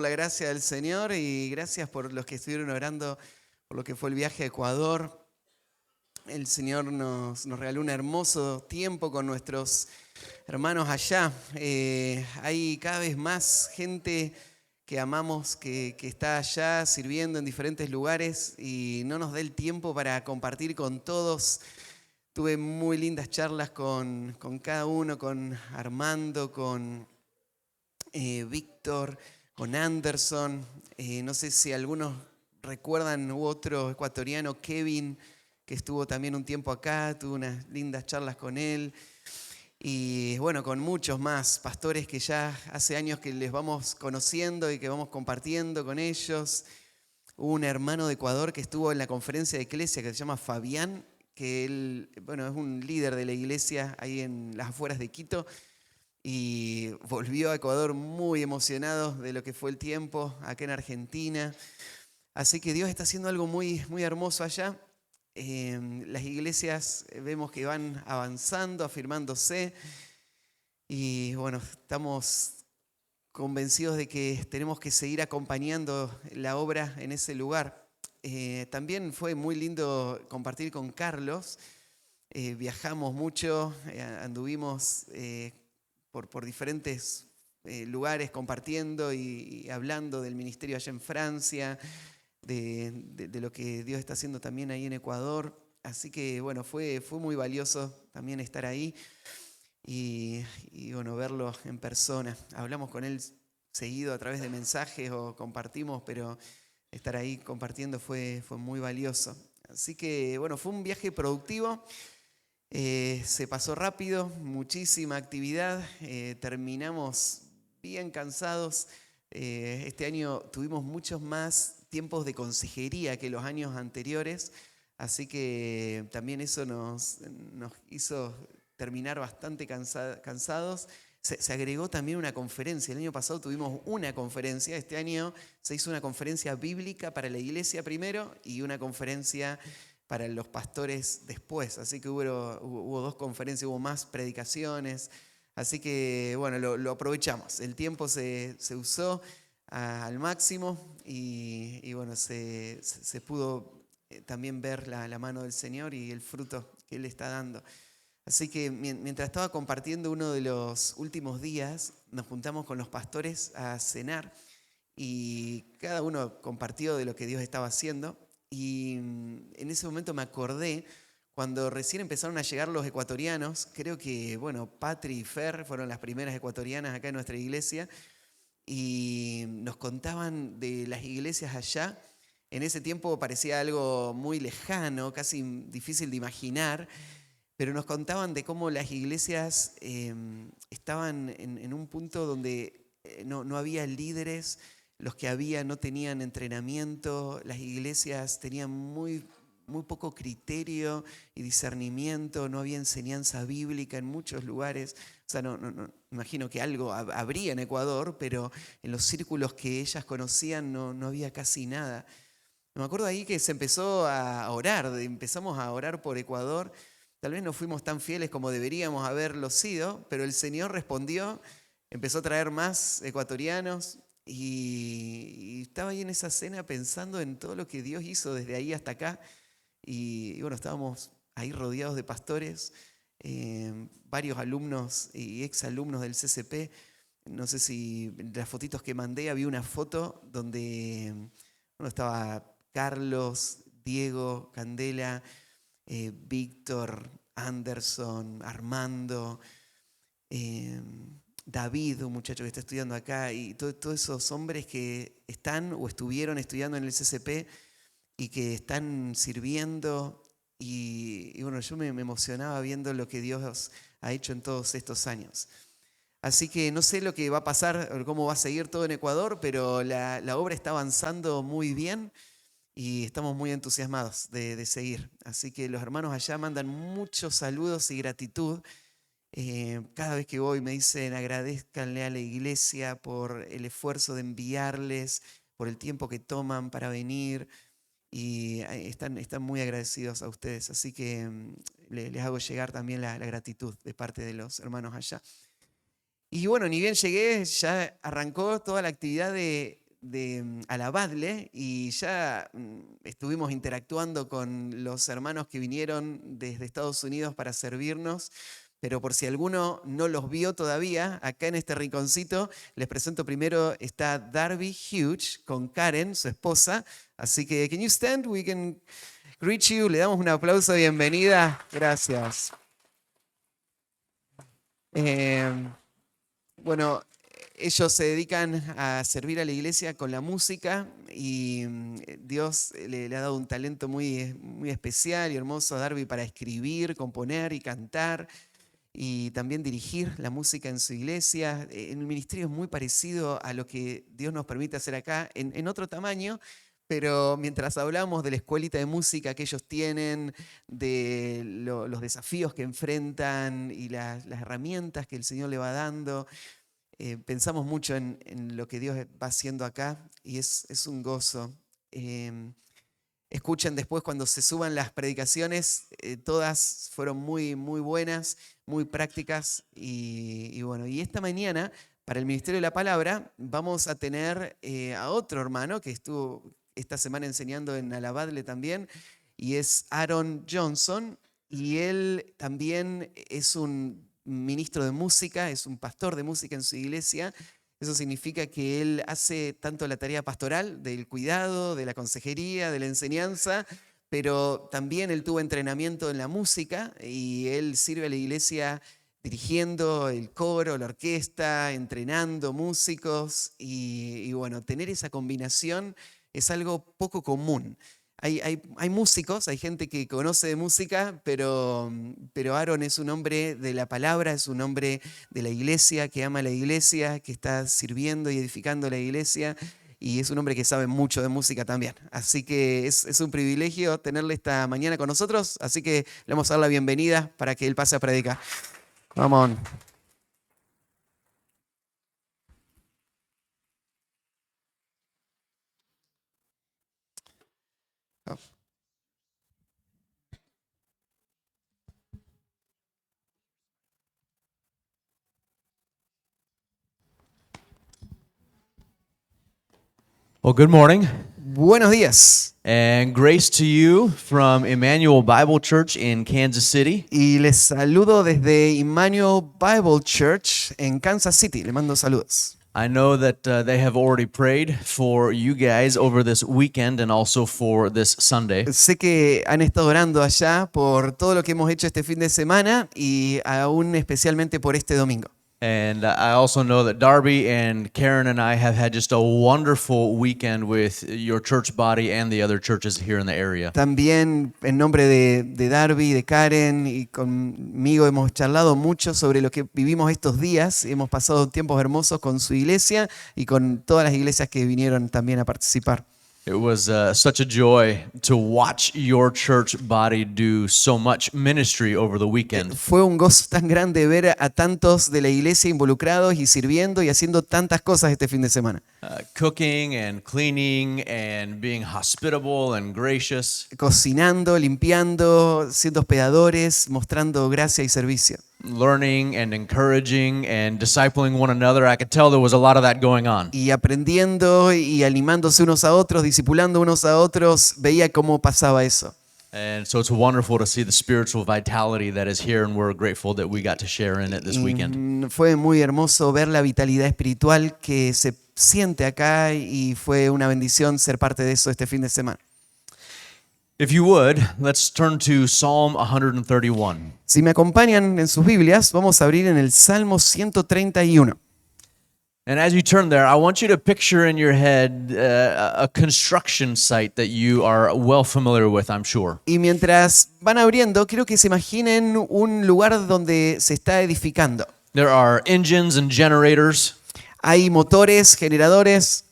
La gracia del Señor y gracias por los que estuvieron orando por lo que fue el viaje a Ecuador. El Señor nos regaló un hermoso tiempo con nuestros hermanos allá. Hay cada vez más gente que amamos que está allá sirviendo en diferentes lugares y no nos da el tiempo para compartir con todos. Tuve muy lindas charlas con cada uno, con Armando, con Víctor, con Anderson. No sé si algunos recuerdan, hubo otro ecuatoriano, Kevin, que estuvo también un tiempo acá, tuve unas lindas charlas con él. Y bueno, con muchos más pastores que ya hace años que les vamos conociendo y que vamos compartiendo con ellos. Hubo un hermano de Ecuador que estuvo en la conferencia de iglesia que se llama Fabián, que él, bueno, es un líder de la iglesia ahí en las afueras de Quito. Y volvió a Ecuador muy emocionado de lo que fue el tiempo acá en Argentina. Así que Dios está haciendo algo muy, muy hermoso allá. Las iglesias vemos que van avanzando, afirmándose. Y bueno, estamos convencidos de que tenemos que seguir acompañando la obra en ese lugar. También fue muy lindo compartir con Carlos. Viajamos mucho, anduvimos por diferentes lugares compartiendo y hablando del ministerio allá en Francia, de lo que Dios está haciendo también ahí en Ecuador. Así que bueno, fue muy valioso también estar ahí y bueno, verlo en persona. Hablamos con él seguido a través de mensajes o compartimos, pero estar ahí compartiendo fue muy valioso. Así que bueno, fue un viaje productivo. Se pasó rápido, muchísima actividad, terminamos bien cansados. Este año tuvimos muchos más tiempos de consejería que los años anteriores, así que también eso nos hizo terminar bastante cansados. Se agregó también una conferencia. El año pasado tuvimos una conferencia, este año se hizo una conferencia bíblica para la iglesia primero y una conferencia para los pastores después. Así que hubo dos conferencias, hubo más predicaciones. Así que bueno, lo aprovechamos. El tiempo se usó al máximo y bueno, se pudo también ver la mano del Señor y el fruto que Él está dando. Así que mientras estaba compartiendo uno de los últimos días, nos juntamos con los pastores a cenar y cada uno compartió de lo que Dios estaba haciendo. Y en ese momento me acordé cuando recién empezaron a llegar los ecuatorianos. Creo que, bueno, Patri y Fer fueron las primeras ecuatorianas acá en nuestra iglesia y nos contaban de las iglesias allá. En ese tiempo parecía algo muy lejano, casi difícil de imaginar, pero nos contaban de cómo las iglesias estaban en un punto donde no había líderes, los que había no tenían entrenamiento, las iglesias tenían muy poco criterio y discernimiento, no había enseñanza bíblica en muchos lugares. O sea, no imagino que algo habría en Ecuador, pero en los círculos que ellas conocían no había casi nada. Me acuerdo ahí que se empezó a orar, empezamos a orar por Ecuador. Tal vez no fuimos tan fieles como deberíamos haberlo sido, pero el Señor respondió, empezó a traer más ecuatorianos y estaba ahí en esa cena pensando en todo lo que Dios hizo desde ahí hasta acá. Y bueno, estábamos ahí rodeados de pastores, varios alumnos y exalumnos del CCP. No sé si en las fotitos que mandé había una foto donde bueno, estaba Carlos, Diego, Candela, Víctor, Anderson, Armando, eh, David, un muchacho que está estudiando acá, y todos esos hombres que están o estuvieron estudiando en el CCP y que están sirviendo. Y bueno, yo me emocionaba viendo lo que Dios ha hecho en todos estos años. Así que no sé lo que va a pasar, cómo va a seguir todo en Ecuador, pero la obra está avanzando muy bien y estamos muy entusiasmados de seguir. Así que los hermanos allá mandan muchos saludos y gratitud. Cada vez que voy me dicen agradezcanle a la iglesia por el esfuerzo de enviarles, por el tiempo que toman para venir y están muy agradecidos a ustedes. Así que les hago llegar también la gratitud de parte de los hermanos allá. Y bueno, ni bien llegué, ya arrancó toda la actividad Alabadle y ya estuvimos interactuando con los hermanos que vinieron desde Estados Unidos para servirnos. Pero por si alguno no los vio todavía, acá en este rinconcito les presento primero, está Darby Hughes con Karen, su esposa. Así que, can you stand? We can greet you. Le damos un aplauso de bienvenida. Gracias. Bueno, ellos se dedican a servir a la iglesia con la música y Dios le ha dado un talento muy, muy especial y hermoso a Darby para escribir, componer y cantar. Y también dirigir la música en su iglesia. El ministerio es muy parecido a lo que Dios nos permite hacer acá, en otro tamaño, pero mientras hablamos de la escuelita de música que ellos tienen, de los desafíos que enfrentan y las herramientas que el Señor le va dando, pensamos mucho en lo que Dios va haciendo acá y es un gozo. Escuchen después cuando se suban las predicaciones, todas fueron muy, muy buenas, muy prácticas y bueno, y esta mañana para el Ministerio de la Palabra vamos a tener a otro hermano que estuvo esta semana enseñando en Alabadle también y es Aaron Johnson y él también es un ministro de música, es un pastor de música en su iglesia. Eso significa que él hace tanto la tarea pastoral, del cuidado, de la consejería, de la enseñanza, pero también él tuvo entrenamiento en la música y él sirve a la iglesia dirigiendo el coro, la orquesta, entrenando músicos y bueno, tener esa combinación es algo poco común. Hay músicos, hay gente que conoce de música, pero Aaron es un hombre de la palabra, es un hombre de la iglesia, que ama la iglesia, que está sirviendo y edificando la iglesia, y es un hombre que sabe mucho de música también. Así que es un privilegio tenerle esta mañana con nosotros, así que le vamos a dar la bienvenida para que él pase a predicar. Vamos. Well, good morning, Buenos días. and grace to you from Emmanuel Bible Church in Kansas City. Y les saludo desde Emmanuel Bible Church en Kansas City. Le mando saludos. I know that they have already prayed for you guys over this weekend and also for this Sunday. Sé que han estado orando allá por todo lo que hemos hecho este fin de semana y aún especialmente por este domingo. And I also know that Darby and Karen and I have had just a wonderful weekend with your church body and the other churches here in the area. También en nombre de Darby, de Karen y conmigo hemos charlado mucho sobre lo que vivimos estos días. Hemos pasado tiempos hermosos con su iglesia y con todas las iglesias que vinieron también a participar. It was such a joy to watch your church body do so much ministry over the weekend. Fue un gozo tan grande ver a tantos de la iglesia involucrados y sirviendo y haciendo tantas cosas este fin de semana. Cooking and cleaning and being hospitable and gracious. Cocinando, limpiando, siendo hospedadores, mostrando gracia y servicio. Learning and encouraging and discipling one another. I could tell there was a lot of that going on. Y aprendiendo y animándose unos a otros, discipulando unos a otros, veía cómo pasaba eso. And so it's wonderful to see the spiritual vitality that is here, and we're grateful that we got to share in it this weekend. Fue muy hermoso ver la vitalidad espiritual que se siente acá y fue una bendición ser parte de eso este fin de semana. If you would, let's turn to Psalm 131. Si me acompañan en sus Biblias, vamos a abrir en el Salmo 131. And as you turn there, I want you to picture in your head a construction site that you are well familiar with, I'm sure. Y mientras van abriendo, quiero que se imaginen un lugar donde se está edificando. There are engines and generators. Hay motores, generadores,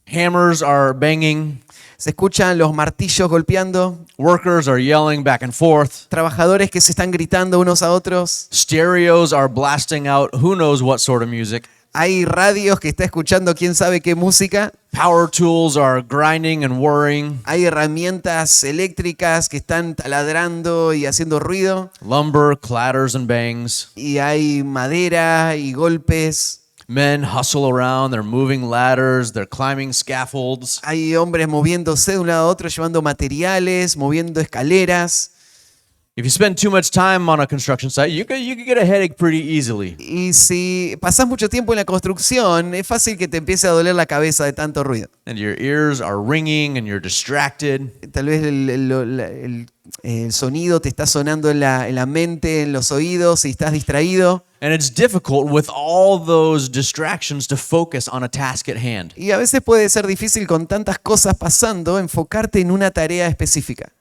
Hammers are banging. se escuchan los martillos golpeando, Workers are yelling back and forth. trabajadores que se están gritando unos a otros. Stereos are blasting out who knows what sort of music. Hay radios que está escuchando quién sabe qué música. Power tools are grinding and whirring. Hay herramientas eléctricas que están taladrando y haciendo ruido. Lumber clatters and bangs. Y hay madera y golpes. Men hustle around, they're moving ladders, they're climbing scaffolds. Hay hombres moviéndose de un lado a otro, llevando materiales, moviendo escaleras. If you spend too much time on a construction site, you could get a headache pretty easily. Y si pasás mucho tiempo en la construcción, es fácil que te empiece a doler la cabeza de tanto ruido. And your ears are ringing and you're distracted. Tal vez el sonido te está sonando en la mente, en los oídos, y estás distraído. And it's difficult with all those distractions to focus on a task at hand. Y a veces puede ser difícil con tantas cosas pasando enfocarte en una tarea específica.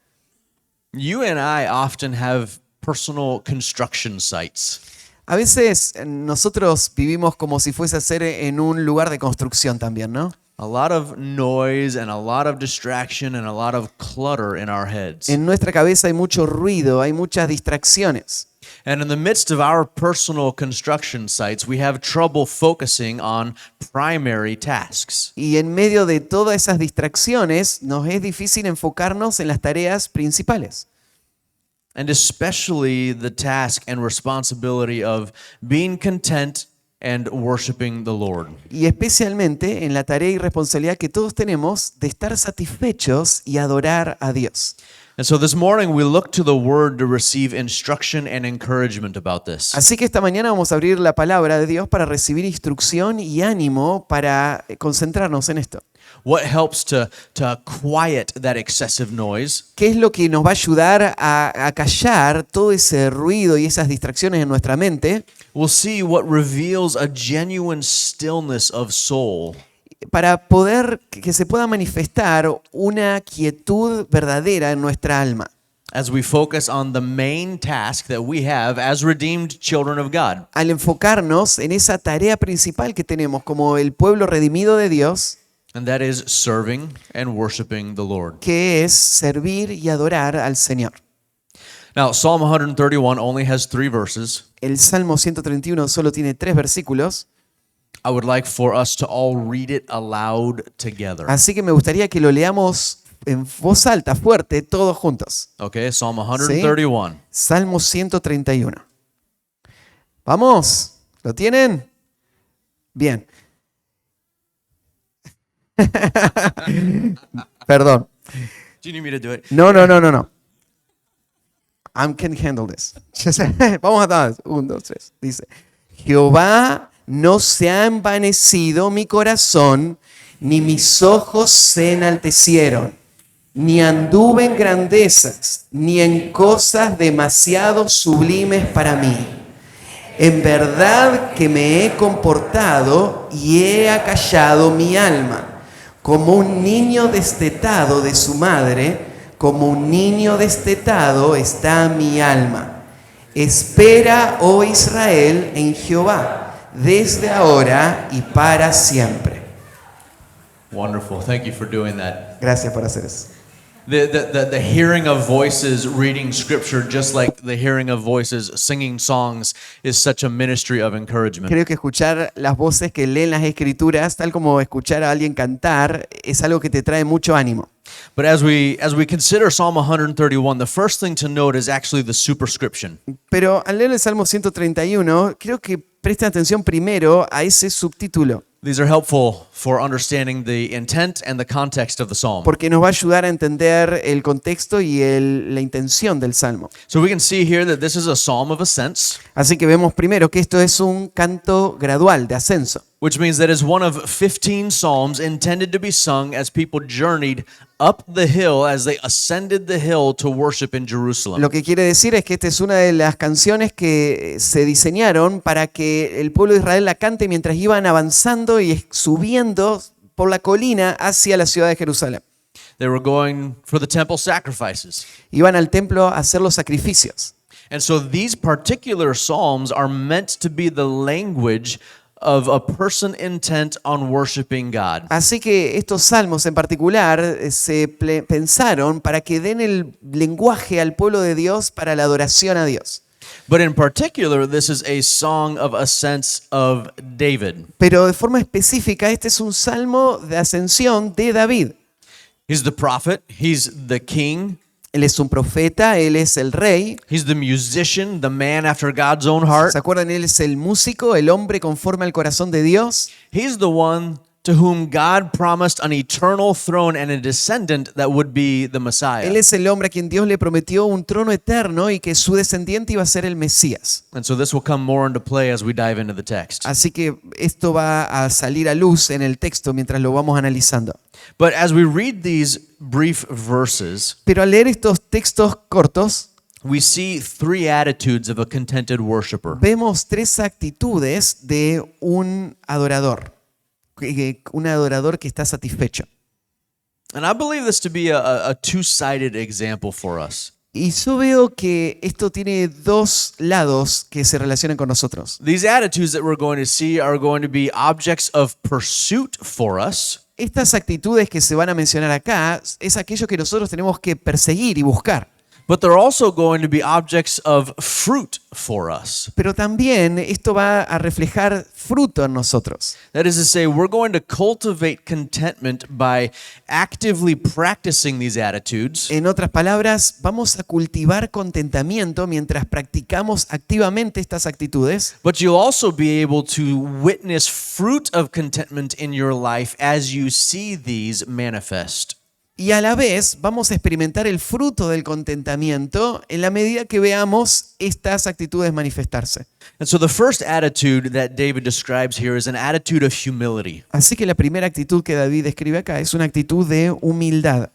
You and I often have personal construction sites. A veces nosotros vivimos como si fuese a ser en un lugar de construcción también, ¿no? A lot of noise and a lot of distraction and a lot of clutter in our heads. En nuestra cabeza hay mucho ruido, hay muchas distracciones. And in the midst of our personal construction sites, we have trouble focusing on primary tasks. Y en medio de todas esas distracciones nos es difícil enfocarnos en las tareas principales. And especially the task and responsibility of being content and worshiping the Lord. Y especialmente en la tarea y responsabilidad que todos tenemos de estar satisfechos y adorar a Dios. And so this morning we look to the Word to receive instruction and encouragement about this. Así que esta mañana vamos a abrir la palabra de Dios para recibir instrucción y ánimo para concentrarnos en esto. What helps to quiet that excessive noise? ¿Qué es lo que nos va a ayudar a callar todo ese ruido y esas distracciones en nuestra mente? We'll see what reveals a genuine stillness of soul. Para poder que se pueda manifestar una quietud verdadera en nuestra alma. As we focus on the main task that we have as redeemed children of God. Al enfocarnos en esa tarea principal que tenemos como el pueblo redimido de Dios, And that is serving and worshiping the Lord. que es servir y adorar al Señor. Now, Psalm 131 only has 3 verses. El Salmo 131 solo tiene 3 versículos, I would like for us to all read it aloud together. así que me gustaría que lo leamos en voz alta, fuerte, todos juntos. Okay, Psalm 131. Salmo 131. Vamos, ¿lo tienen? Bien. Perdón. Do you need me to do it? No. I can handle this. Vamos a dar. 1, 2, 3. Dice: Jehová, no se ha envanecido mi corazón, ni mis ojos se enaltecieron, ni anduve en grandezas, ni en cosas demasiado sublimes para mí. En verdad que me he comportado y he acallado mi alma, como un niño destetado de su madre, como un niño destetado está mi alma. Espera, oh Israel, en Jehová, desde ahora y para siempre. Wonderful. Thank you for doing that. Gracias por hacer eso. The hearing of voices reading scripture, just like the hearing of voices singing songs, is such a ministry of encouragement. Creo que escuchar las voces que leen las escrituras, tal como escuchar a alguien cantar, es algo que te trae mucho ánimo. But as we consider Psalm 131, the first thing to note is actually the superscription. Pero al leer el Salmo 131, creo que presten atención primero a ese subtítulo, These are helpful for understanding the intent and the context of the psalm. porque nos va a ayudar a entender el contexto y la intención del Salmo. So we can see here that this is a psalm of ascents, Así que vemos primero que esto es un canto gradual de ascenso, which means that it's one of 15 psalms intended to be sung as people journeyed up the hill, as they ascended the hill to worship in Jerusalem. Lo que quiere decir es que esta es una de las canciones que se diseñaron para que el pueblo de Israel la cante mientras iban avanzando y subiendo por la colina hacia la ciudad de Jerusalén. They were going for the temple sacrifices. Iban al templo a hacer los sacrificios. And so these particular psalms are meant to be the language of a person intent on worshiping God. Así que estos salmos en particular se pensaron para que den el lenguaje al pueblo de Dios para la adoración a Dios. But in particular, this is a song of ascents of David. Pero de forma específica, este es un salmo de ascensión de David. He's the prophet, he's the king, Él es un profeta, él es el rey. He's the musician, the man after God's own heart. ¿Se acuerdan? Él es el músico, el hombre conforme al corazón de Dios. He's the one to whom God promised an eternal throne and a descendant that would be the Messiah. Él es el hombre a quien Dios le prometió un trono eterno y que su descendiente iba a ser el Mesías. And so this will come more into play as we dive into the text. Así que esto va a salir a luz en el texto mientras lo vamos analizando. But as we read these brief verses, Pero al leer estos textos cortos, we see three attitudes of a contented worshiper. vemos tres actitudes de un adorador que está satisfecho. And I believe this to be a two-sided example for us. Y yo veo que esto tiene dos lados que se relacionan con nosotros. These attitudes that we're going to see are going to be objects of pursuit for us, Estas actitudes que se van a mencionar acá es aquello que nosotros tenemos que perseguir y buscar. but they're also going to be objects of fruit for us. Pero también esto va a reflejar fruto en nosotros. That is to say, we're going to cultivate contentment by actively practicing these attitudes, En otras palabras, vamos a cultivar contentamiento mientras practicamos activamente estas actitudes, but you'll also be able to witness fruit of contentment in your life as you see these manifest. y a la vez vamos a experimentar el fruto del contentamiento en la medida que veamos estas actitudes manifestarse. And so the first attitude that David describes here is an attitude of humility. Así que la primera actitud que David describe acá es una actitud de humildad.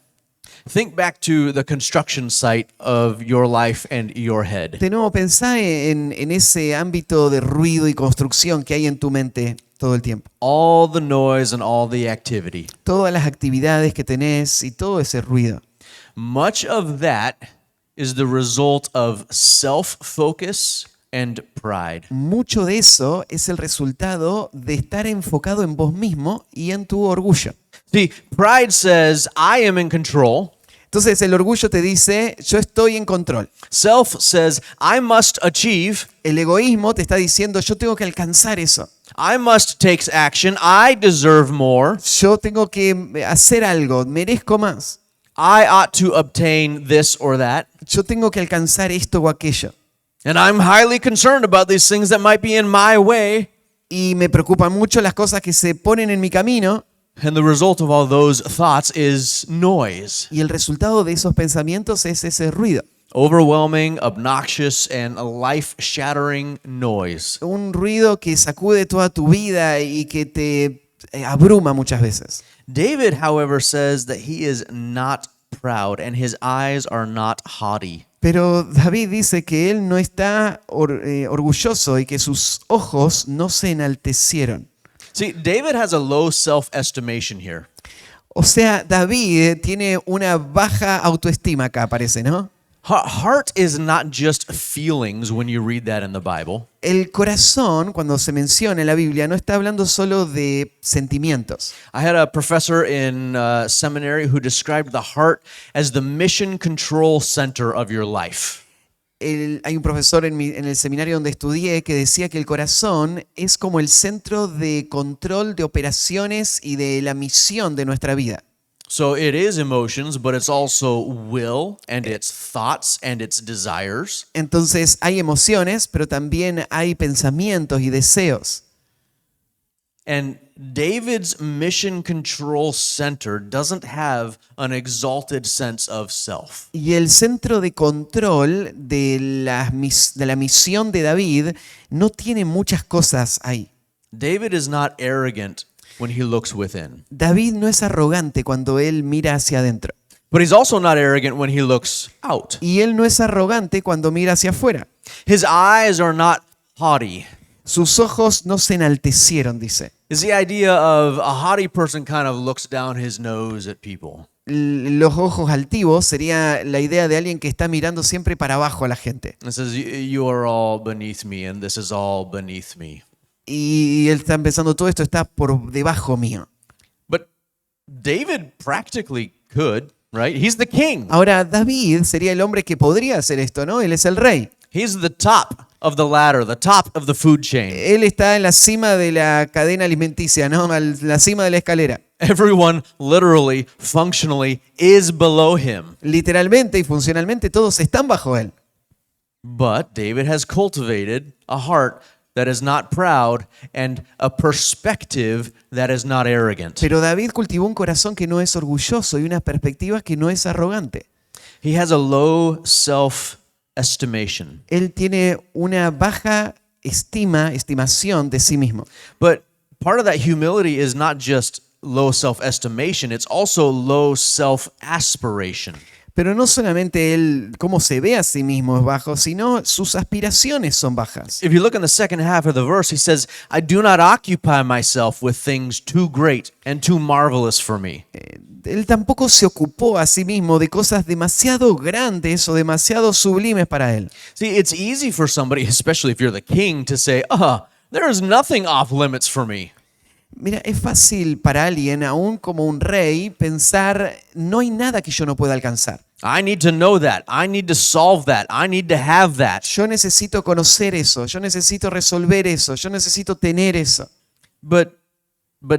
Think back to the construction site of your life and your head. De nuevo, pensá en ese ámbito de ruido y construcción que hay en tu mente todo el tiempo. All the noise and all the activity. Todas las actividades que tenés y todo ese ruido. Much of that is the result of self-focus and pride. Mucho de eso es el resultado de estar enfocado en vos mismo y en tu orgullo. See, pride says, I am in control. Entonces el orgullo te dice, yo estoy en control. Self says, I must achieve. El egoísmo te está diciendo, yo tengo que alcanzar eso. I must take action. I deserve more. Yo tengo que hacer algo, merezco más. I ought to obtain this or that. Yo tengo que alcanzar esto o aquello. And I'm highly concerned about these things that might be in my way. Y me preocupan mucho las cosas que se ponen en mi camino. And the result of all those thoughts is noise. Y el resultado de esos pensamientos es ese ruido. Overwhelming, obnoxious, and life-shattering noise. Un ruido que sacude toda tu vida y que te abruma muchas veces. David, however, says that he is not proud and his eyes are not haughty. Pero David dice que él no está orgulloso y que sus ojos no se enaltecieron. See, David has a low self-estimation here. O sea, David tiene una baja autoestima acá, parece, ¿no? Heart is not just feelings when you read that in the Bible. El corazón, cuando se menciona en la Biblia, no está hablando solo de sentimientos. I had a professor in seminary who described the heart as the mission control center of your life. Hay un profesor en el seminario donde estudié que decía que el corazón es como el centro de control de operaciones y de la misión de nuestra vida. So it is emotions, but it's also will and it's thoughts and it's desires. Entonces hay emociones, pero también hay pensamientos y deseos. And David's mission control center doesn't have an exalted sense of self. Y el centro de control de la misión de David no tiene muchas cosas ahí. David is not arrogant when he looks within. David no es arrogante cuando él mira hacia adentro. But he's also not arrogant when he looks out. Y él no es arrogante cuando mira hacia afuera. His eyes are not haughty. Sus ojos no se enaltecieron, dice. Is the idea of a haughty person kind of looks down his nose at people. Los ojos altivos sería la idea de alguien que está mirando siempre para abajo a la gente. And says, you are all beneath me and this is all beneath me. Y él está pensando, todo esto está por debajo mío. But David practically could, right? He's the king. Ahora, David sería el hombre que podría hacer esto, ¿no? Él es el rey. He's the top of the ladder, the top of the food chain. Él está en la cima de la cadena alimenticia, ¿no? La cima de la escalera. Everyone literally, functionally is below him. Literalmente y funcionalmente todos están bajo él. But David has cultivated a heart that is not proud and a perspective that is not arrogant. Pero David cultivó un corazón que no es orgulloso y una perspectiva que no es arrogante. He has a low self-estimation. Él tiene una baja estimación de sí mismo. But part of that humility is not just low self-estimation, it's also low self-aspiration. Pero no solamente él, cómo se ve a sí mismo es bajo, sino sus aspiraciones son bajas. If you look in the second half of the verse, he says, I do not occupy myself with things too great and too marvelous for me. Él tampoco se ocupó a sí mismo de cosas demasiado grandes o demasiado sublimes para él. See, it's easy for somebody, especially if you're the king, to say, there is nothing off limits for me. Mira, es fácil para alguien, aún como un rey, pensar, no hay nada que yo no pueda alcanzar. I need to know that. I need to solve that. I need to have that. Yo necesito conocer eso, yo necesito resolver eso, yo necesito tener eso. But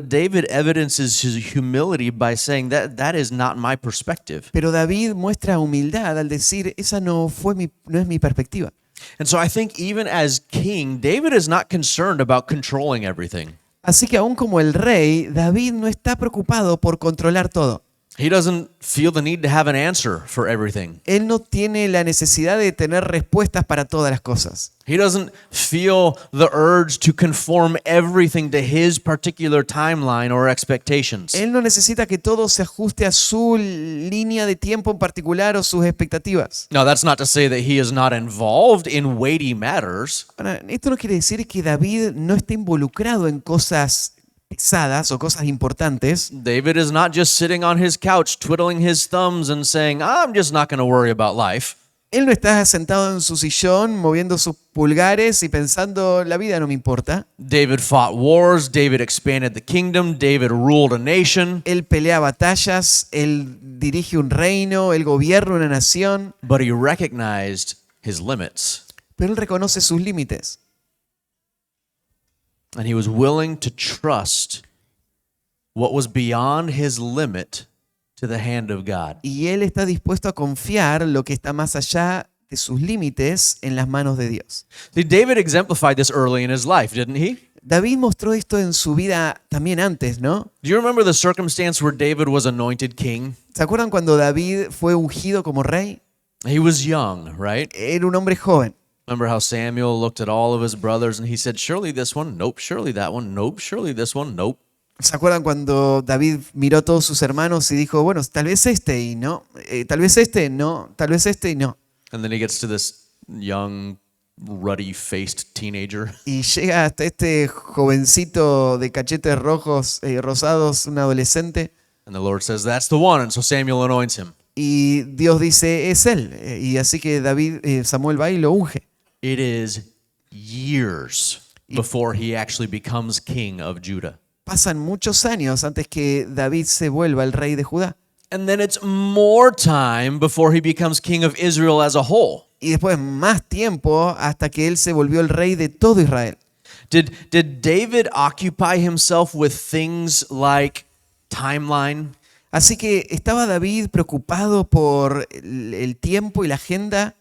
David evidences his humility by saying that is not my perspective. Pero David muestra humildad al decir, esa no es mi perspectiva. And so I think even as king, David is not concerned about controlling everything. Así que aún como el rey, David no está preocupado por controlar todo. He doesn't feel the need to have an answer for everything. Él no tiene la necesidad de tener respuestas para todas las cosas. He doesn't feel the urge to conform everything to his particular timeline or expectations. Él no necesita que todo se ajuste a su línea de tiempo en particular o sus expectativas. Now, that's not to say that he is not involved in weighty matters. Ahora, esto no quiere decir que David no esté involucrado en cosas pesadas o cosas importantes. David is not just sitting on his couch twiddling his thumbs and saying, I'm just not going to worry about life. Él no está sentado en su sillón moviendo sus pulgares y pensando, la vida no me importa. David fought wars, David expanded the kingdom, David ruled a nation, Él pelea batallas, él dirige un reino, él gobierna una nación, but he recognized his limits. pero él reconoce sus límites. And he was willing to trust what was beyond his limit to the hand of God. Y él está dispuesto a confiar lo que está más allá de sus límites en las manos de Dios. See, David exemplified this early in his life, didn't he? David mostró esto en su vida también antes, ¿no? Do you remember the circumstance where David was anointed king? ¿Se acuerdan cuando David fue ungido como rey? He was young, right? Era un hombre joven. Remember how Samuel looked at all of his brothers and he said, surely this one, nope, surely that one, nope, surely this one, nope. ¿Se acuerdan cuando David miró a todos sus hermanos y dijo, bueno, tal vez este y no, tal vez este no, tal vez este y no? And then he gets to this young, ruddy-faced teenager. Y llega hasta este jovencito de cachetes rojos, rosados, un adolescente, And the Lord says, that's the one. And so Samuel anoints him. y Dios dice, es él. Y así que Samuel va y lo unge. It is years before he actually becomes king of Judah. Pasan muchos años antes que David se vuelva el rey de Judá. And then it's more time before he becomes king of Israel as a whole. Y después más tiempo hasta que él se volvió el rey de todo Israel. Did David occupy himself with things like timeline? Así que estaba David preocupado por el tiempo y la agenda.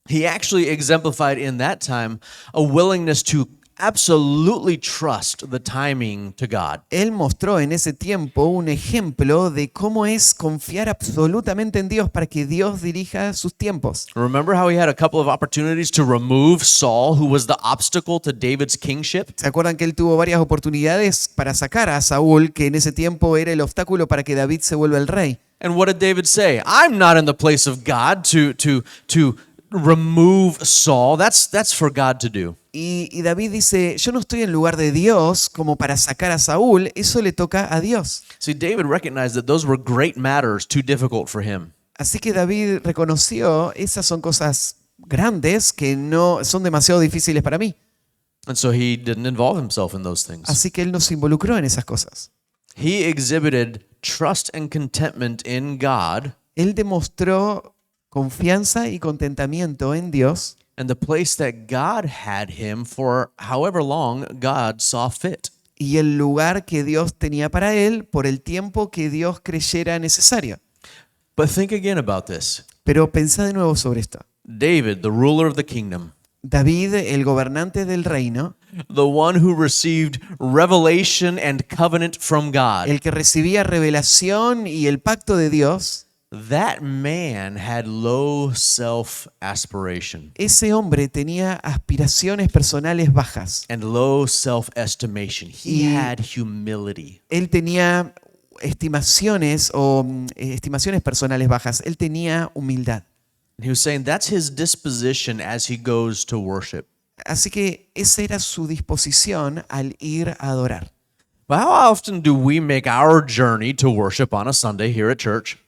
He actually exemplified in that time a willingness to absolutely trust the timing to God. Él mostró en ese tiempo un ejemplo de cómo es confiar absolutamente en Dios para que Dios dirija sus tiempos. Remember how he had a couple of opportunities to remove Saul, who was the obstacle to David's kingship? ¿Se acuerdan que él tuvo varias oportunidades para sacar a Saúl, que en ese tiempo era el obstáculo para que David se vuelva el rey? And what did David say? I'm not in the place of God to remove Saul. That's for God to do. Y David dice, yo no estoy en lugar de Dios como para sacar a Saúl, eso le toca a Dios. See, David recognized that those were great matters too difficult for him. Así que David reconoció, esas son cosas grandes que no son demasiado difíciles para mí. And so he didn't involve himself in those things. Así que él no se involucró en esas cosas. He exhibited trust and contentment in God Él demostró confianza y contentamiento en Dios. and the place that God had him for however long God saw fit. y el lugar que Dios tenía para él por el tiempo que Dios creyera necesario. But think again about this. Pero pensá de nuevo sobre esto. David, the ruler of the kingdom, David, el gobernante del reino, the one who received revelation and covenant from God, el que recibía revelación y el pacto de Dios, that man had low self-aspiration ese hombre tenía aspiraciones personales bajas. and low self-estimation. He Y- had humility. Él tenía estimaciones estimaciones personales bajas. Él tenía humildad. And he was saying that's his disposition as he goes to worship. Así que esa era su disposición al ir a adorar. But how often do we make our journey to worship on a Sunday here at church?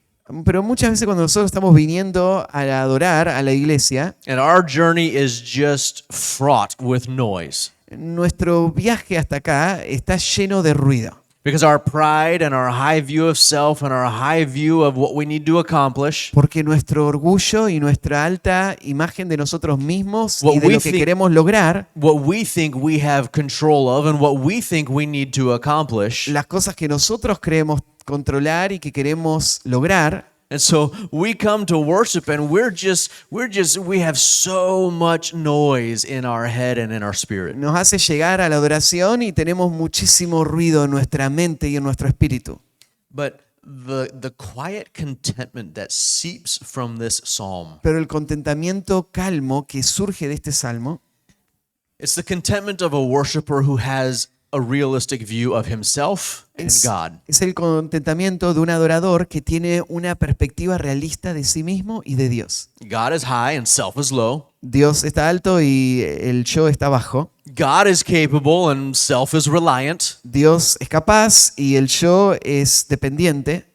Pero muchas veces cuando nosotros estamos viniendo a adorar a la iglesia, And our journey is just fraught with noise. nuestro viaje hasta acá está lleno de ruido. Because our pride and our high view of self and our high view of what we need to accomplish, Porque nuestro orgullo y nuestra alta imagen de nosotros mismos y What de we lo que think- queremos lograr, what we think we have control of and what we think we need to accomplish. las cosas que nosotros creemos controlar y que queremos lograr, And so we come to worship and we have so much noise in our head and in our spirit. nos hace llegar a la adoración y tenemos muchísimo ruido en nuestra mente y en nuestro espíritu. But the quiet contentment that seeps from this psalm, Pero el contentamiento calmo que surge de este salmo it's the contentment of a worshiper who has a realistic view of himself and God. es el contentamiento de un adorador que tiene una perspectiva realista de sí mismo y de Dios. God is high and self is low. Dios está alto y el yo está bajo. God is capable and self is reliant. Dios es capaz y el yo es dependiente.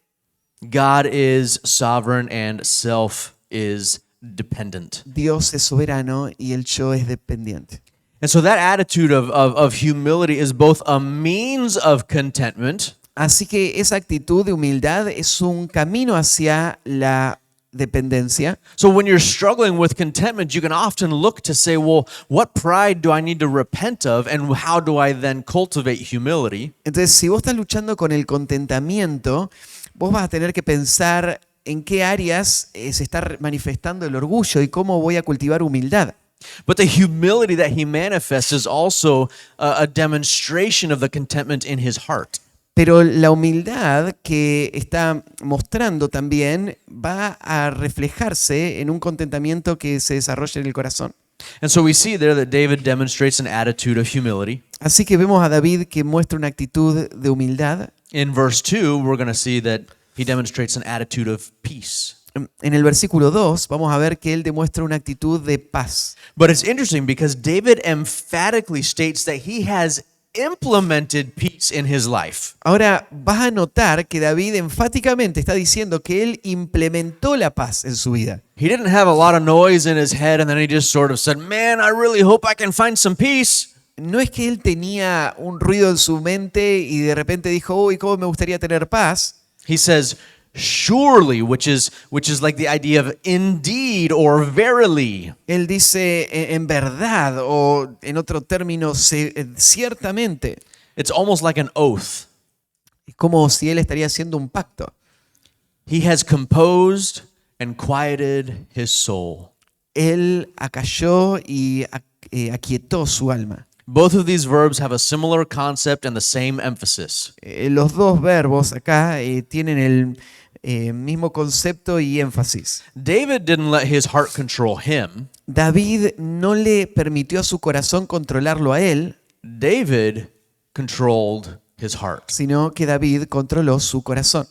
God is sovereign and self is dependent. Dios es soberano y el yo es dependiente. And so that attitude of humility is both a means of contentment Así que esa actitud de humildad es un camino hacia la dependencia. So when you're struggling with contentment, you can often look to say, well, what pride do I need to repent of and how do I then cultivate humility? Entonces, si vos estás luchando con el contentamiento, vos vas a tener que pensar en qué áreas se está manifestando el orgullo y cómo voy a cultivar humildad. But the humility that he manifests is also a demonstration of the contentment in his heart. Pero la humildad que está mostrando también va a reflejarse en un contentamiento que se desarrolla en el corazón. And so we see there that David demonstrates an attitude of humility. Así que vemos a David que muestra una actitud de humildad. In verse 2, we're going to see that he demonstrates an attitude of peace. En el versículo 2 vamos a ver que él demuestra una actitud de paz. But it's interesting because David emphatically states that he has implemented peace in his life. Ahora vas a notar que David enfáticamente está diciendo que él implementó la paz en su vida. He didn't have a lot of noise in his head and then he just sort of said, man, I really hope I can find some peace. No es que él tenía un ruido en su mente y de repente dijo, uy, cómo me gustaría tener paz. He says, surely, which is like the idea of indeed or verily. Él dice en verdad o en otro término ciertamente. It's almost like an oath. Es como si él estaría haciendo un pacto. He has composed and quieted his soul. Él acalló y aquietó su alma. Both of these verbs have a similar concept and the same emphasis. Los dos verbos acá tienen el mismo concepto y énfasis. David didn't let his heart control him. David no le permitió a su corazón controlarlo a él, David controlled his heart. sino que David controló su corazón.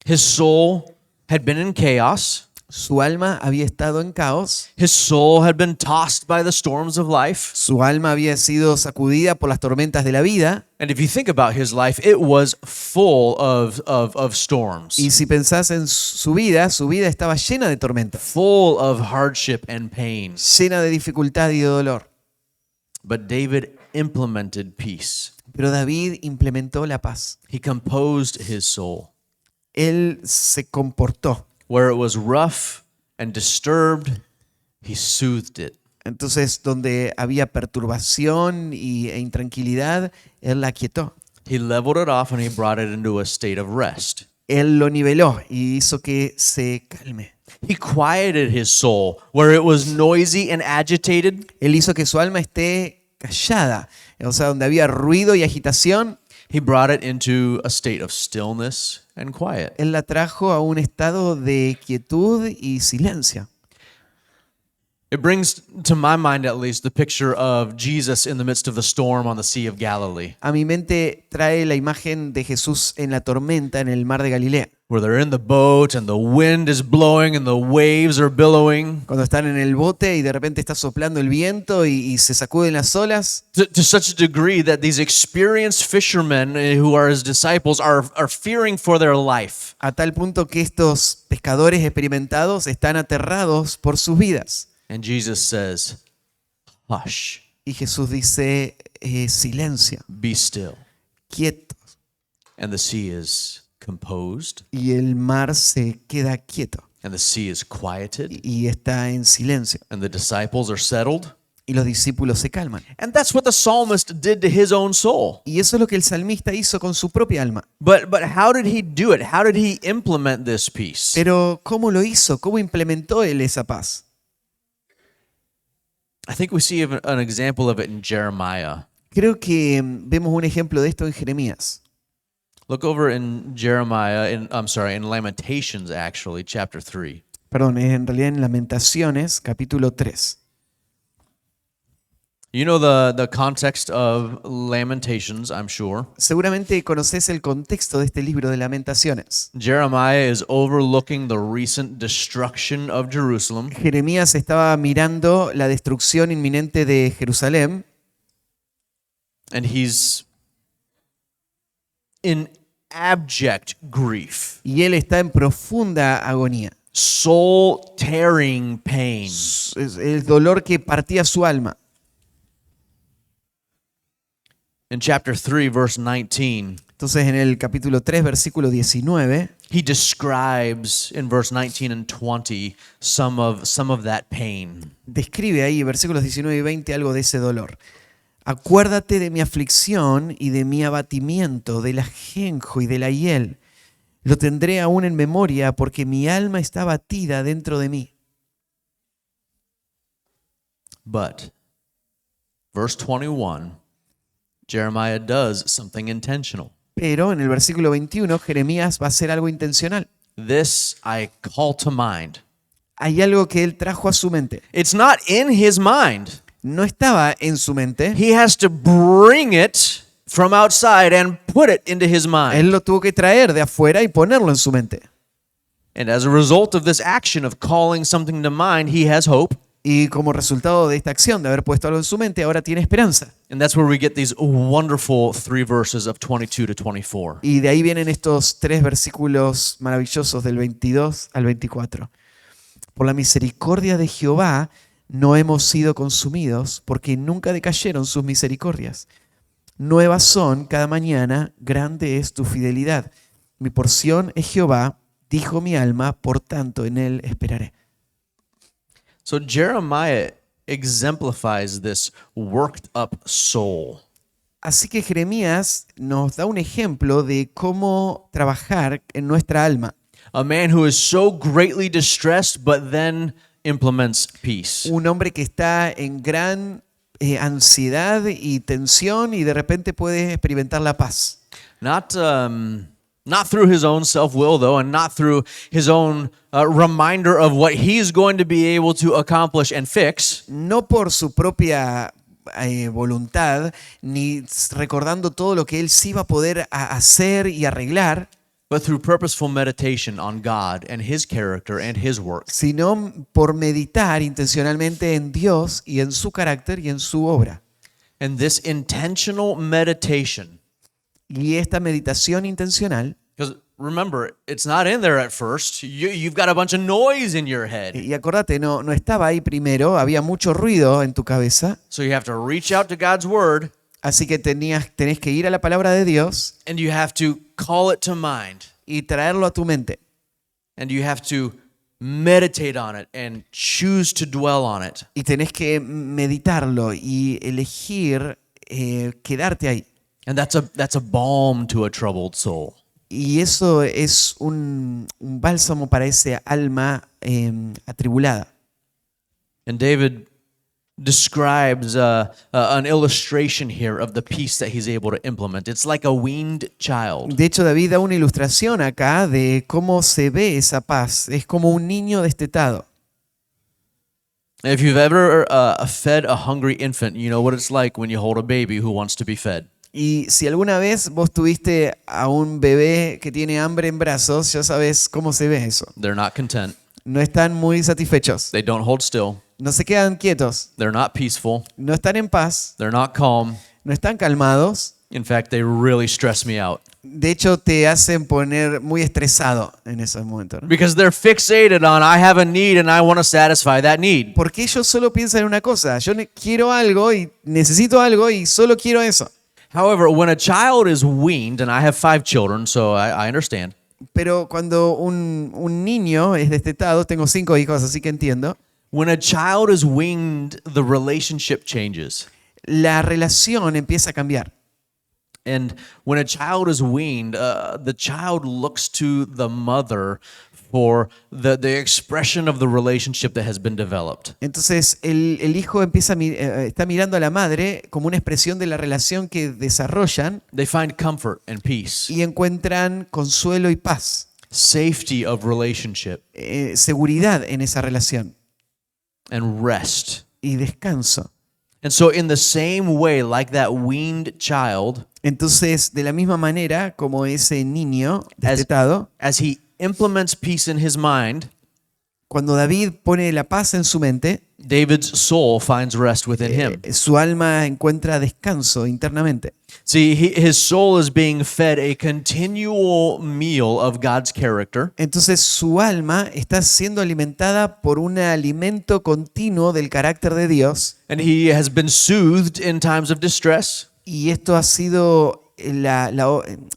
His soul had been in chaos. Su alma había estado en caos, His soul had been tossed by the storms of life. su alma había sido sacudida por las tormentas de la vida, And if you think about his life, it was full of storms, y si pensás en su vida estaba llena de tormentas, full of hardship and pain. llena de dificultad y de dolor. But David implemented peace. Pero David implementó la paz. He composed his soul. Él se comportó. Where it was rough and disturbed, he soothed it. Entonces, donde había perturbación e intranquilidad, Él la aquietó. He leveled it off and he brought it into a state of rest. Él lo niveló y hizo que se calme. He quieted his soul where it was noisy and agitated. Él hizo que su alma esté callada. O sea, donde había ruido y agitación, He brought it into a state of stillness and quiet. Él la trajo a un estado de quietud y silencio. It brings to my mind, at least, the picture of Jesus in the midst of the storm on the Sea of Galilee, A mi mente trae la imagen de Jesús en la tormenta en el mar de Galilea. where they're in the boat and the wind is blowing and the waves are billowing Cuando están en el bote y de repente está soplando el viento y se sacuden las olas, to such a degree that these experienced fishermen who are his disciples are fearing for their life. a tal punto que estos pescadores experimentados están aterrados por sus vidas. And Jesus says, hush, Y Jesús dice, silencio, be still. quieto. And the sea is composed Y el mar se queda quieto and the sea is quieted y está en silencio. and the disciples are settled. Y los discípulos se calman. And that's what the psalmist did to his own soul. Y eso es lo que el salmista hizo con su propia alma. But how did he do it? How did he implement this peace? Pero ¿cómo lo hizo? ¿Cómo implementó él esa paz? I think we see an example of it in Jeremiah. Creo que vemos un ejemplo de esto en Jeremías. Look over in Jeremiah, in Lamentations actually, chapter 3. Perdón, es en realidad en Lamentaciones, capítulo 3. You know the context of Lamentations, I'm sure. Seguramente conoces el contexto de este libro de Lamentaciones. Jeremiah is overlooking the recent destruction of Jerusalem. Jeremías estaba mirando la destrucción inminente de Jerusalén And he's in abject grief, y él está en profunda agonía. soul tearing pain. Es el dolor que partía su alma. In chapter 3, verse 19, Entonces en el capítulo 3, versículo 19, he describes in verse 19 and 20 some of that pain. describe ahí, versículos 19 y 20, algo de ese dolor. Acuérdate de mi aflicción y de mi abatimiento, del ajenjo y de la hiel. Lo tendré aún en memoria porque mi alma está abatida dentro de mí. But, verse 21, Jeremiah does something intentional. Pero en el versículo 21, Jeremías va a hacer algo intencional. This I call to mind. Hay algo que él trajo a su mente. It's not in his mind. No estaba en su mente. He has to bring it from outside and put it into his mind. Él lo tuvo que traer de afuera y ponerlo en su mente. And as a result of this action of calling something to mind, he has hope. Y como resultado de esta acción, de haber puesto algo en su mente, ahora tiene esperanza. And that's where we get these wonderful 3 verses of 22 to 24. Y de ahí vienen estos 3 versículos maravillosos del 22 al 24. Por la misericordia de Jehová no hemos sido consumidos, porque nunca decayeron sus misericordias. Nuevas son cada mañana, grande es tu fidelidad. Mi porción es Jehová, dijo mi alma, por tanto en él esperaré. So Jeremiah exemplifies this worked up soul. Así que Jeremías nos da un ejemplo de cómo trabajar en nuestra alma. A man who is so greatly distressed but then implements peace. Un hombre que está en gran ansiedad y tensión y de repente puede experimentar la paz. Not through his own self-will, though, and not through his own reminder of what he's going to be able to accomplish and fix, No por su propia voluntad, ni recordando todo lo que él sí va a poder hacer y arreglar, but through purposeful meditation on God and his character and his work. sino por meditar intencionalmente en Dios y en su carácter y en su obra. And this intentional meditation, Y esta meditación intencional, because remember, it's not in there at first. You've got a bunch of noise in your head. y acordate, no estaba ahí primero, había mucho ruido en tu cabeza, So you have to reach out to God's word así que tenés que ir a la palabra de Dios and you have to call it to mind y traerlo a tu mente. and you have to meditate on it and choose to dwell on it. Y tenés que meditarlo y elegir quedarte ahí. And that's a balm to a troubled soul. Y eso es un bálsamo para ese alma atribulada. And David describes an illustration here of the peace that he's able to implement. It's like a weaned child. De hecho, David da una ilustración acá de cómo se ve esa paz. Es como un niño destetado. If you've ever fed a hungry infant, you know what it's like when you hold a baby who wants to be fed. Y si alguna vez vos tuviste a un bebé que tiene hambre en brazos, ya sabes cómo se ve eso. They're not content. No están muy satisfechos. They don't hold still. No se quedan quietos. They're not peaceful. No están en paz. They're not calm. No están calmados. In fact, they really stress me out. De hecho, te hacen poner muy estresado en esos momentos, ¿no? Because they're fixated on, I have a need and I want to satisfy that need. Porque ellos solo piensan en una cosa. Yo quiero algo y necesito algo y solo quiero eso. However, when a child is weaned, and I have 5 children, so I understand. Pero cuando un niño es destetado, tengo 5 hijos, así que entiendo. When a child is weaned, the relationship changes. La relación empieza a cambiar. And when a child is weaned, the child looks to the mother for the expression of the relationship that has been developed. Entonces el hijo está mirando a la madre como una expresión de la relación que desarrollan They find comfort and peace, y encuentran consuelo y paz, safety of relationship, seguridad en esa relación and rest. y descanso. And so in the same way, like that weaned child, Entonces, de la misma manera como ese niño destetado, as he implements peace in his mind, cuando David pone la paz en su mente, David's soul finds rest within him. su alma encuentra descanso internamente. See, his soul is being fed a continual meal of God's character, Entonces su alma está siendo alimentada por un alimento continuo del carácter de Dios, and he has been soothed in times of distress. y esto ha sido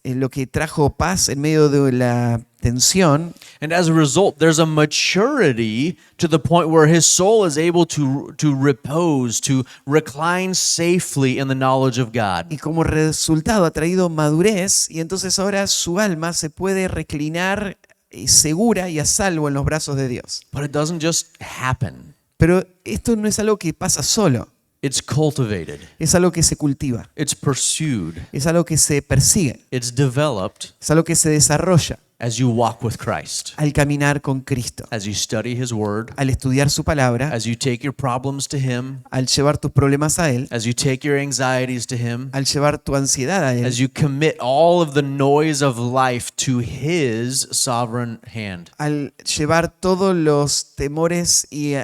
lo que trajo paz en medio de la tensión. And as a result, there's a maturity to the point where his soul is able to repose, to recline safely in the knowledge of God. Y como resultado ha traído madurez, y entonces ahora su alma se puede reclinar segura y a salvo en los brazos de Dios. But it doesn't just happen. Pero esto no es algo que pasa solo, It's cultivated. es algo que se cultiva, It's pursued. es algo que se persigue, It's developed es algo que se desarrolla as you walk with Christ, al caminar con Cristo, as you study his word, al estudiar su palabra, as you take your problems to him, al llevar tus problemas a Él, as you take your anxieties to him, al llevar tu ansiedad a Él, as you commit all of the noise of life to his sovereign hand. al llevar todos los temores y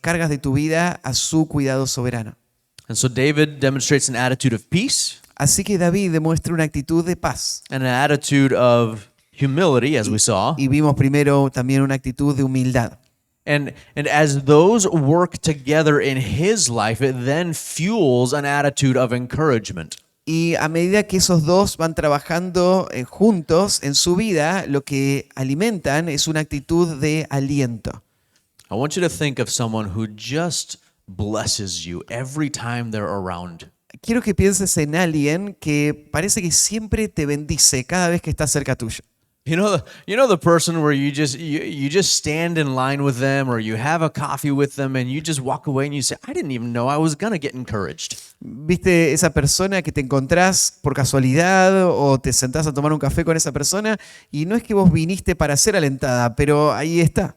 cargas de tu vida a su cuidado soberano. And so David demonstrates an attitude of peace Así que David demuestra una actitud de paz. and an attitude of humility, as we saw. Y vimos primero también una actitud de humildad. And as those work together in his life, it then fuels an attitude of encouragement. Y a medida que esos dos van trabajando juntos en su vida, lo que alimentan es una actitud de aliento. I want you to think of someone who just blesses you every time they're around. Quiero que pienses en alguien que parece que siempre te bendice cada vez que está cerca tuyo. You know the person where you just stand in line with them, or you have a coffee with them and you just walk away and you say, I didn't even know I was gonna get encouraged. ¿Viste esa persona que te encontrás por casualidad o te sentás a tomar un café con esa persona y no es que vos viniste para ser alentada, pero ahí está?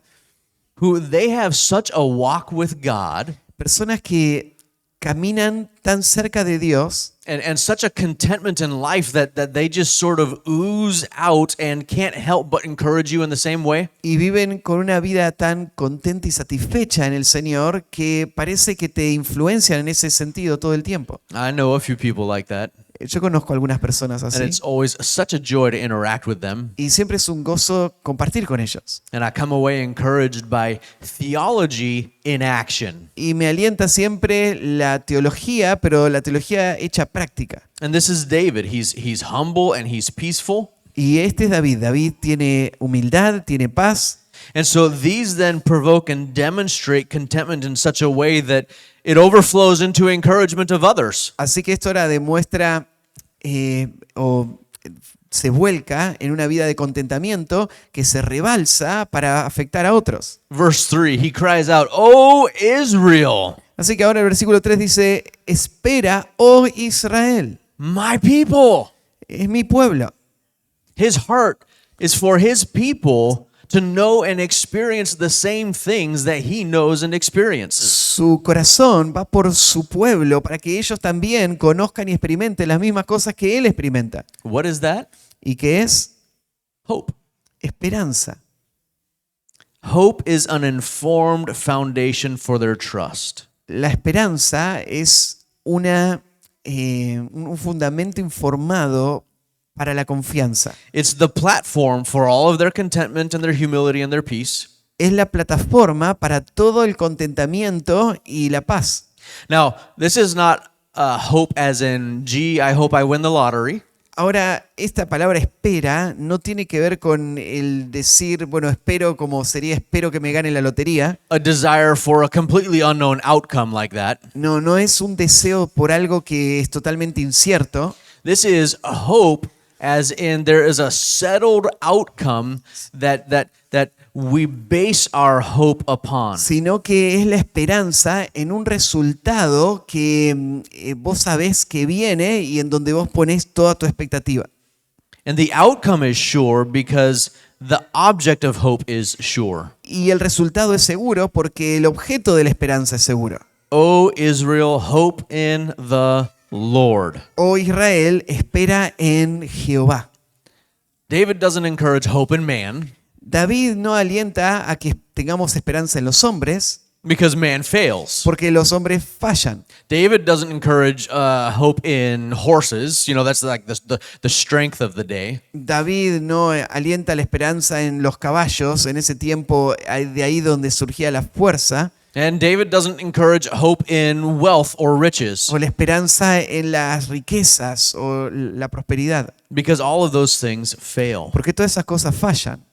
Who they have such a walk with God Personas que caminan tan cerca de Dios and such a contentment in life that they just sort of ooze out and can't help but encourage you in the same way. y viven con una vida tan contenta y satisfecha en el Señor que parece que te influencian en ese sentido todo el tiempo. I know a few people like that, Yo conozco algunas personas and así it's always such a joy to interact with them. y siempre es un gozo compartir con ellos. And I come away encouraged by theology in action. Y me alienta siempre la teología, pero la teología hecha práctica. And this is David. He's humble and he's peaceful. Y este es David. David tiene humildad, tiene paz, And so these then provoke and demonstrate contentment in such a way that it overflows into encouragement of others. Así que esto ahora demuestra o se vuelca en una vida de contentamiento que se rebalsa para afectar a otros. Verse 3, he cries out, "O Israel, Así que ahora el versículo 3 dice, espera, oh Israel, my people." es mi pueblo. His heart is for his people to know and experience the same things that he knows and experiences. Su corazón va por su pueblo para que ellos también conozcan y experimenten las mismas cosas que él experimenta. What is that? ¿Y qué es? Hope. Esperanza. Hope is an informed foundation for their trust. La esperanza es un fundamento informado para la confianza. It's the platform for all of their contentment and their humility and their peace. Es la plataforma para todo el contentamiento y la paz. Now, this is not hope as in, gee, I hope I win the lottery. Ahora, esta palabra espera no tiene que ver con el decir, bueno, espero como sería espero que me gane la lotería. A desire for a completely unknown outcome like that. No, no es un deseo por algo que es totalmente incierto. This is a hope as in there is a settled outcome that we base our hope upon. Sino que es la esperanza en un resultado que vos sabés que viene y en donde vos ponés toda tu expectativa. And the outcome is sure because the object of hope is sure. Y el resultado es seguro porque el objeto de la esperanza es seguro. O Israel, hope in the Lord. Oh Israel, espera en Jehová. David doesn't encourage hope in man David no alienta a que tengamos esperanza en los hombres because man fails. porque los hombres fallan. David doesn't encourage hope in horses. You know, that's like the strength of the day. David no alienta la esperanza en los caballos, en ese tiempo de ahí donde surgía la fuerza, And David doesn't encourage hope in wealth or riches o la esperanza en las riquezas o la prosperidad, because all of those things fail. porque todas esas cosas fallan.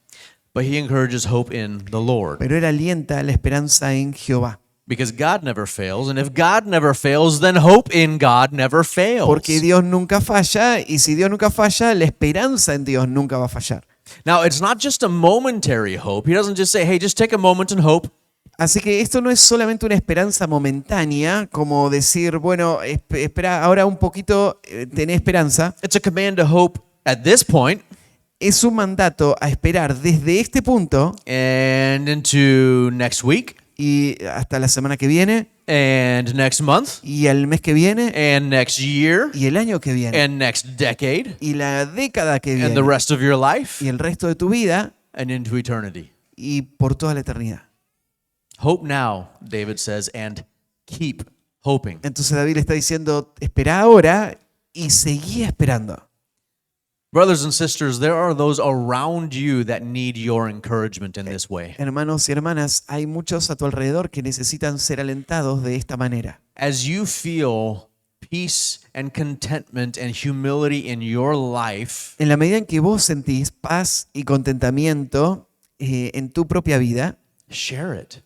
But he encourages hope in the Lord Pero él alienta la esperanza en Jehová, because God never fails. And if God never fails, then hope in God never fails. porque Dios nunca falla, y si Dios nunca falla, la esperanza en Dios nunca va a fallar. Now, it's not just a momentary hope. He doesn't just say, hey, just take a moment and hope. Así que esto no es solamente una esperanza momentánea, como decir, bueno, espera ahora un poquito, tené esperanza. It's a command to hope at this point Es un mandato a esperar desde este punto and into next week y hasta la semana que viene, and next month y el mes que viene, and next year y el año que viene, and next decade y la década que and the viene, rest of your life y el resto de tu vida, and into eternity. y por toda la eternidad. Hope now, David says, and keep hoping. Entonces David le está diciendo, espera ahora y seguí esperando. Brothers and sisters, there are those around you that need your encouragement in this way. Hermanos y hermanas, hay muchos a tu alrededor que necesitan ser alentados de esta manera. As you feel peace and contentment and humility in your life, En la medida en que vos sentís paz y contentamiento en tu propia vida, share it.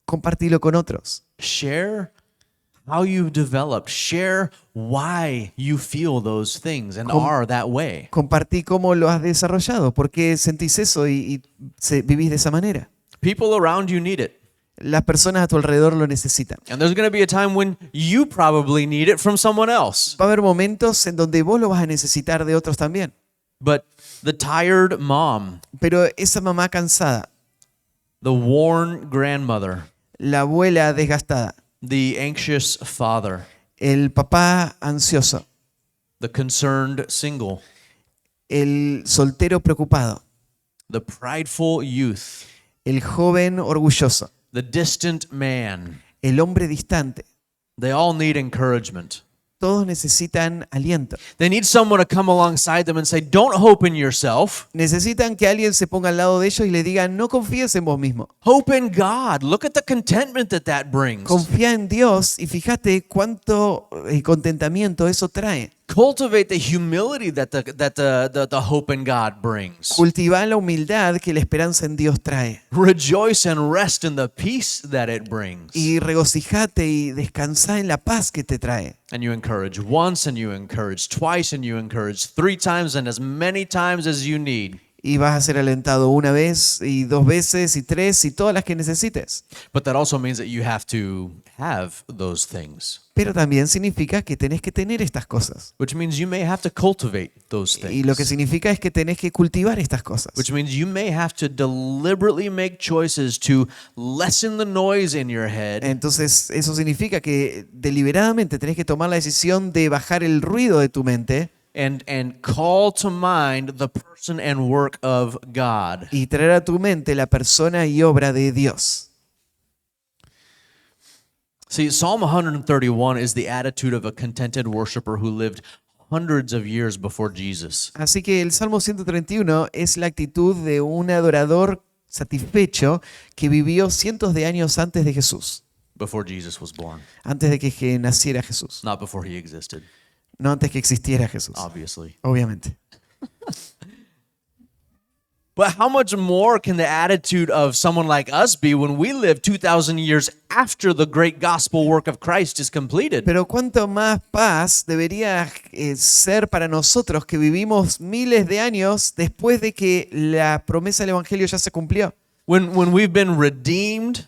compartilo con otros. Share how you've developed. Share why you feel those things and are that way. Compartí cómo lo has desarrollado, por qué sentís eso y vivís de esa manera. People around you need it. Las personas a tu alrededor lo necesitan. And there's going to be a time when you probably need it from someone else. Va a haber momentos en donde vos lo vas a necesitar de otros también. But the tired mom, Pero esa mamá cansada, the worn grandmother, la abuela desgastada, the anxious father, el papá ansioso, the concerned single, el soltero preocupado, the prideful youth, el joven orgulloso, the distant man, el hombre distante. they all need encouragement. Todos necesitan aliento. They need someone to come alongside them and say, don't hope in yourself. Necesitan que alguien se ponga al lado de ellos y le diga, no confíes en vos mismo. Hope in God. Look at the contentment that brings. Confía en Dios y fíjate cuánto contentamiento eso trae. Cultivate the humility that the hope in God brings. Cultiva la humildad que la esperanza en Dios trae. Rejoice and rest in the peace that it brings. Y regocijate y descansa en la paz que te trae. And you encourage once, and you encourage twice, and you encourage 3 times, and as many times as you need. Y vas a ser alentado una vez y 2 veces y 3 y todas las que necesites. But that also means that you have to have those things, Pero también significa que tenés que tener estas cosas. which means you may have to cultivate those Y lo que things, significa es que tenés que cultivar estas cosas. which means you may have to deliberately make choices to lessen the noise in your head Entonces, eso significa que deliberadamente tenés que tomar la decisión de bajar el ruido de tu mente and call to mind the person and work of God. y traer a tu mente la persona y obra de Dios. See, Psalm 131 is the attitude of a contented worshiper who lived hundreds of years before Jesus. Así que el Salmo 131 es la actitud de un adorador satisfecho que vivió cientos de años antes de Jesús, Before Jesus was born, antes de que naciera Jesús, not before he existed, no antes que existiera Jesús, obviously. obviamente. But how much more can the attitude of someone like us be when we live 2,000 years after the great gospel work of Christ is completed? Pero cuánto más paz debería ser para nosotros que vivimos miles de años después de que la promesa del Evangelio ya se cumplió. When we've been redeemed,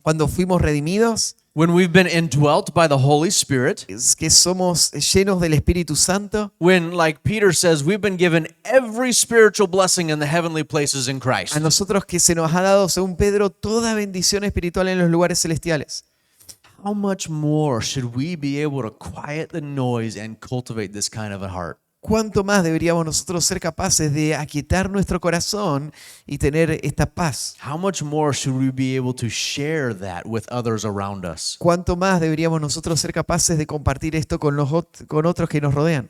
Cuando fuimos redimidos, when we've been indwelt by the Holy Spirit, es que somos llenos del Espíritu Santo, when, like Peter says, we've been given every spiritual blessing in the heavenly places in Christ. a nosotros que se nos ha dado, según Pedro, toda bendición espiritual en los lugares celestiales. How much more should we be able to quiet the noise and cultivate this kind of a heart? ¿Cuánto más deberíamos nosotros ser capaces de aquietar nuestro corazón y tener esta paz? How much more should we be able to share that with others around us? ¿Cuánto más deberíamos nosotros ser capaces de compartir esto con con otros que nos rodean?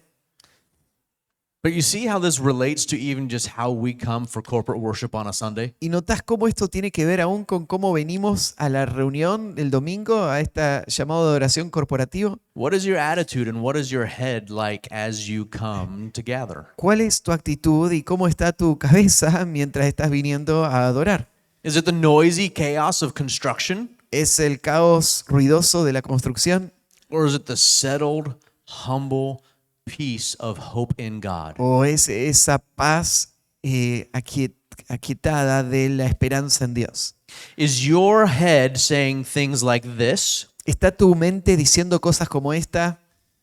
But you see how this relates to even just how we come for corporate worship on a Sunday? ¿Y notás cómo esto tiene que ver aún con cómo venimos a la reunión el domingo, a esta llamado de oración corporativo? What is your attitude and what is your head like as you come to gather? ¿Cuál es tu actitud y cómo está tu cabeza mientras estás viniendo a adorar? Is it the noisy chaos of construction? ¿Es el caos ruidoso de la construcción? Or is it the settled, humble peace of hope in God? ¿O es esa paz aquietada de la esperanza en Dios? Is your head saying things like this? ¿Está tu mente diciendo cosas como esta?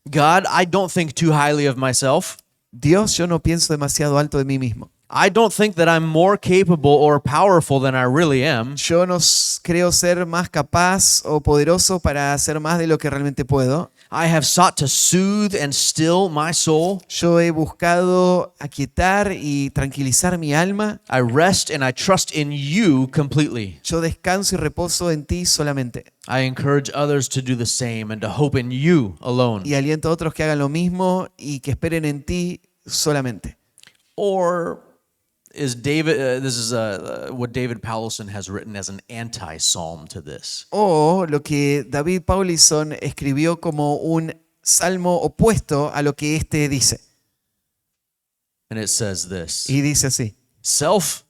God, I don't think too highly of myself. Dios, yo no pienso demasiado alto de mí mismo. I don't think that I'm more capable or powerful than I really am. Yo no creo ser más capaz o poderoso para hacer más de lo que realmente puedo. I have sought to soothe and still my soul. Yo he buscado aquietar y tranquilizar mi alma. I rest and I trust in you completely. Yo descanso y reposo en ti solamente. I encourage others to do the same and to hope in you alone. Y aliento a otros que hagan lo mismo y que esperen en ti solamente. Or is David, this is what David Powlison has written as an anti-psalm to this. O lo que David Paulison escribió como un salmo opuesto a lo que este dice. And it says this. Y dice así. Self,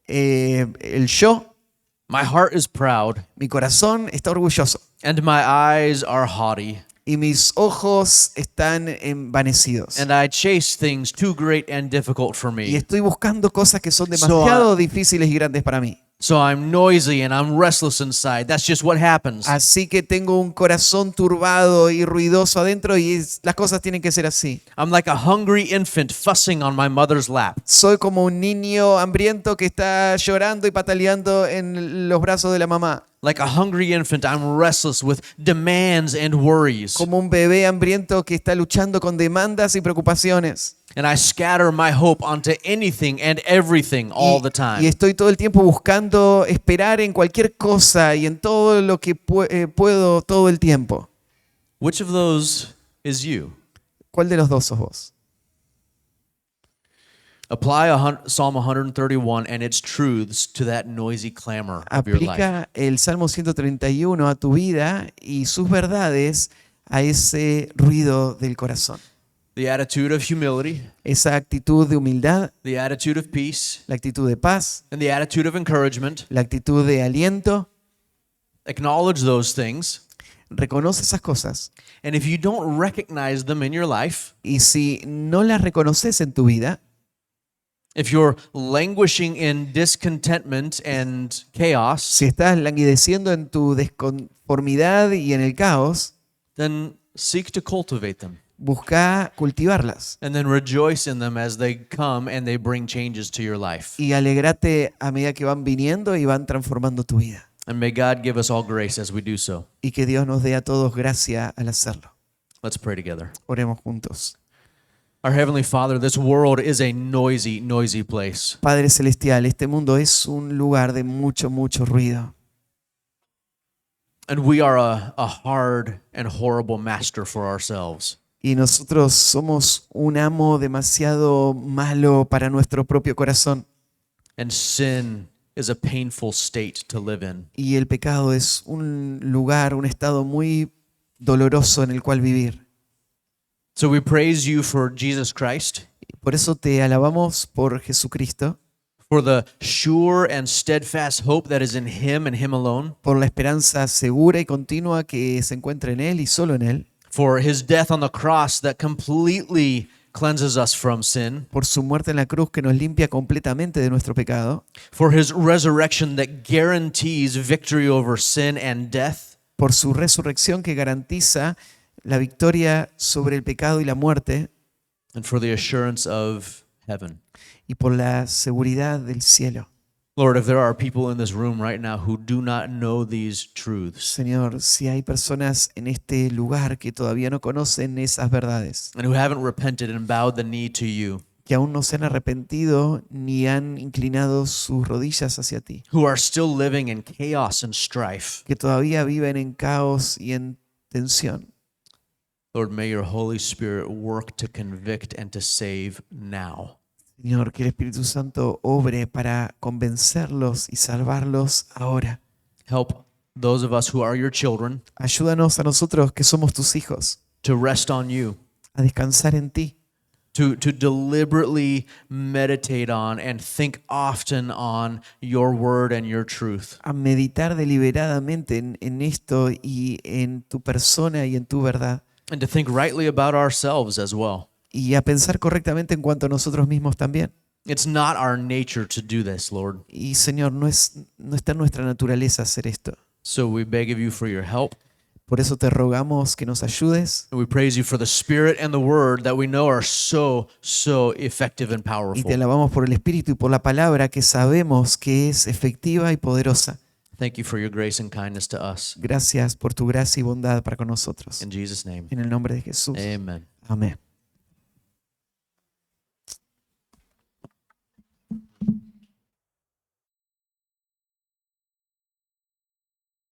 El yo, my heart is proud, mi corazón está orgulloso and my eyes are haughty, y mis ojos están envanecidos. and I chase things too great and difficult for Y me. estoy buscando cosas que son demasiado difíciles y grandes para mí. So I'm noisy and I'm restless inside. That's just what happens. Así que tengo un corazón turbado y ruidoso adentro y las cosas tienen que ser así. I'm like a hungry infant fussing on my mother's lap. Soy como un niño hambriento que está llorando y pataleando en los brazos de la mamá. Like a hungry infant, I'm restless with demands and worries. Como un bebé hambriento que está luchando con demandas y preocupaciones. And I scatter my hope onto anything and everything all the Y time. estoy todo el tiempo buscando esperar en cualquier cosa y en todo lo que puedo todo el tiempo. Which of those is you? ¿Cuál de los dos sos vos? Apply Psalm 131 and its truths to that noisy clamor of your life. Aplica el Salmo 131 a tu vida y sus verdades a ese ruido del corazón. The attitude of humility, Esa actitud de humildad, the attitude of peace, la actitud de paz, and the attitude of encouragement. la actitud de aliento. Acknowledge those things. Reconoce esas cosas. And if you don't recognize them in your life, Y si no las reconoces en tu vida, if you're languishing in discontentment and chaos, si estás languideciendo en tu desconformidad y en el caos, then seek to cultivate them. busca cultivarlas And then rejoice in them as they come and they bring changes to your life. y alegrate a medida que van viniendo y van transformando tu vida. And may God give us all grace as we do so. Y que Dios nos dé a todos gracia al hacerlo. Let's pray together. Oremos juntos. Our Heavenly Father, this world is a noisy, noisy place. Padre Celestial, este mundo es un lugar de mucho, mucho ruido. And we are a hard and horrible master for ourselves. Y nosotros somos un amo demasiado malo para nuestro propio corazón. And sin is a painful state to live in. Y el pecado es un lugar, un estado muy doloroso en el cual vivir. So we praise you for Jesus Christ, Por eso te alabamos por Jesucristo, for the sure and steadfast hope that is in Him and Him alone, por la esperanza segura y continua que se encuentra en Él y solo en Él, for His death on the cross that completely cleanses us from sin, por su muerte en la cruz que nos limpia completamente de nuestro pecado, for His resurrection that guarantees victory over sin and death, por su resurrección que garantiza la victoria sobre el pecado y la muerte, and for the assurance of heaven. y por la seguridad del cielo. Lord, if there are people in this room right now who do not know these truths Señor, si hay personas en este lugar que todavía no conocen esas verdades, and who haven't repented and bowed the knee to you, que aún no se han arrepentido ni han inclinado sus rodillas hacia ti, who are still living in chaos and strife, que todavía viven en caos y en tensión, Lord, may your Holy Spirit work to convict and to save now. Señor, que el Espíritu Santo obre para convencerlos y salvarlos ahora. Help those of us who are your children Ayúdanos a nosotros que somos tus hijos to rest on you, a descansar en ti, to deliberately meditate on and think often on your word and your truth. a meditar deliberadamente en esto y en tu persona y en tu verdad, And to think rightly about ourselves as well. y a pensar correctamente en cuanto a nosotros mismos también. It's not our nature to do this, Lord. Y Señor, no está en nuestra naturaleza hacer esto. So we beg of you for your help. Por eso te rogamos que nos ayudes And we praise you for the Spirit and the Word that we know are so effective and y te powerful. alabamos por el Espíritu y por la palabra que sabemos que es efectiva y poderosa. Thank you for your grace and kindness to us. Gracias por tu gracia y bondad para con nosotros. In Jesus' name, En el nombre de Jesús. amen. Amén.